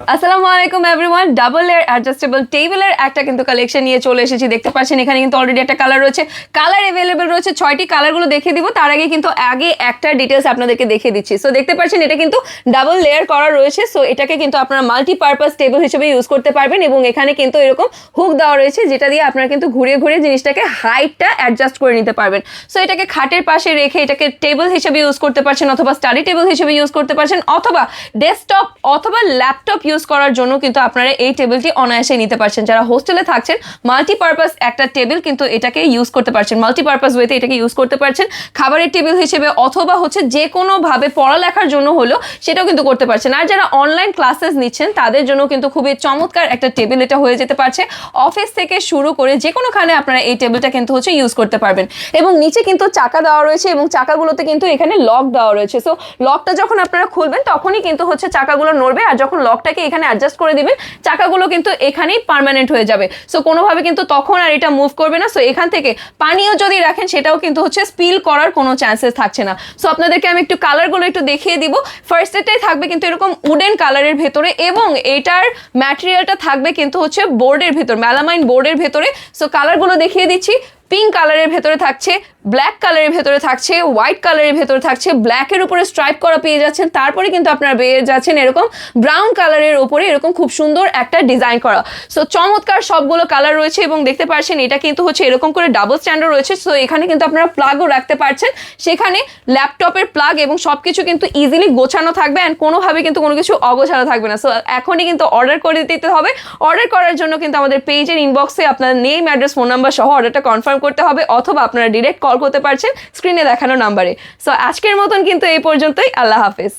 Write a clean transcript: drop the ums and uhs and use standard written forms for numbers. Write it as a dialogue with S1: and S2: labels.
S1: আসসালামু আলাইকুম everyone, double layer adjustable টেবিলের একটা কিন্তু কালেকশন নিয়ে চলে এসেছি। দেখতে পাচ্ছেন এখানে কিন্তু অলরেডি একটা কালার রয়েছে, কালার অ্যাভেলেবেল রয়েছে। 6টি কালারগুলো দেখিয়ে দিব, তার আগে কিন্তু একটা ডিটেলস আপনাদেরকে দেখিয়ে দিচ্ছি। সো দেখতে পাচ্ছেন এটা কিন্তু ডাবল লেয়ার করা রয়েছে। সো এটাকে কিন্তু আপনারা মাল্টিপারপাস টেবিল হিসেবে ইউজ করতে পারবেন এবং এখানে কিন্তু এরকম হুক দেওয়া রয়েছে, যেটা দিয়ে আপনারা কিন্তু ঘুরিয়ে ঘুরিয়ে জিনিসটাকে হাইটটা অ্যাডজাস্ট করে নিতে পারবেন। সো এটাকে খাটের পাশে রেখে এটাকে টেবিল হিসেবে ইউজ করতে পারছেন, অথবা স্টাডি টেবিল হিসেবে ইউজ করতে পারছেন, অথবা ডেস্কটপ অথবা ল্যাপটপ ইউজ করার জন্য কিন্তু আপনারা এই টেবিলটি অনায়াসে নিতে পারছেন। যারা হোস্টেলে থাকছেন, মাল্টিপারপাস একটা টেবিল কিন্তু এটাকে ইউজ করতে পারছেন, মাল্টিপারপাস ওয়েতে এটাকে ইউজ করতে পারছেন খাবারের টেবিল হিসেবে, অথবা যে কোনোভাবে পড়ালেখার জন্য হলো সেটাও কিন্তু করতে পারছেন। আর যারা অনলাইন ক্লাসেস নিচ্ছেন তাদের জন্য কিন্তু খুবই চমৎকার একটা টেবিল এটা হয়ে যেতে পারছে। অফিস থেকে শুরু করে যে কোনোখানে আপনারা এই টেবিলটা কিন্তু ইউজ করতে পারবেন। এবং নিচে কিন্তু চাকা দেওয়া রয়েছে এবং চাকাগুলোতে কিন্তু এখানে লক দেওয়া রয়েছে। সো লকটা যখন আপনারা খুলবেন তখনই কিন্তু চাকাগুলো নড়বে, আর যখন লকটাকে এখানে অ্যাডজাস্ট করে দিবেন চাকাগুলো কিন্তু এখানেই পার্মানেন্ট হয়ে যাবে। সো কোনোভাবে কিন্তু তখন আর এটা মুভ করবে না। সো এখান থেকে পানিও যদি রাখেন সেটাও কিন্তু স্পিল করার কোনো চান্সেস থাকছে না। সো আপনাদেরকে আমি একটু কালারগুলো একটু দেখিয়ে দিব। ফার্স্ট এটাই থাকবে কিন্তু এরকম উডেন কালারের ভেতরে, এবং এটার ম্যাটেরিয়ালটা থাকবে কিন্তু বোর্ডের ভেতর, মেলামাইন বোর্ডের ভেতরে। সো কালারগুলো দেখিয়ে দিচ্ছি। পিঙ্ক কালারের ভেতরে থাকছে, ব্ল্যাক কালারের ভেতরে থাকছে, হোয়াইট কালারের ভেতরে থাকছে, ব্ল্যাকের উপরে স্ট্রাইপ করা পেয়ে যাচ্ছেন। তারপরে কিন্তু আপনারা পেয়ে যাচ্ছেন এরকম ব্রাউন কালারের উপরে এরকম খুব সুন্দর একটা ডিজাইন করা। সো চমৎকার সবগুলো কালার রয়েছে এবং দেখতে পাচ্ছেন এটা কিন্তু এরকম করে ডাবল স্ট্যান্ডার্ড রয়েছে। সো এখানে কিন্তু আপনারা প্লাগও রাখতে পারছেন, সেখানে ল্যাপটপের প্লাগ এবং সব কিছু কিন্তু ইজিলি গোছানো থাকবে, অ্যান্ড কোনোভাবে কিন্তু কোনো কিছু অগোছানো থাকবে না। সো এখনই কিন্তু অর্ডার করে দিতে হবে। অর্ডার করার জন্য কিন্তু আমাদের পেজের ইনবক্সে আপনার নেম, অ্যাড্রেস, ফোন নাম্বার সহ অর্ডারটা কনফার্ম করতে হবে, অথবা আপনারা ডিরেক্ট কল করতে পারছেন স্ক্রিনে দেখানো নাম্বারে। সো আজকের মতন কিন্তু এই পর্যন্তই। আল্লাহ হাফেজ।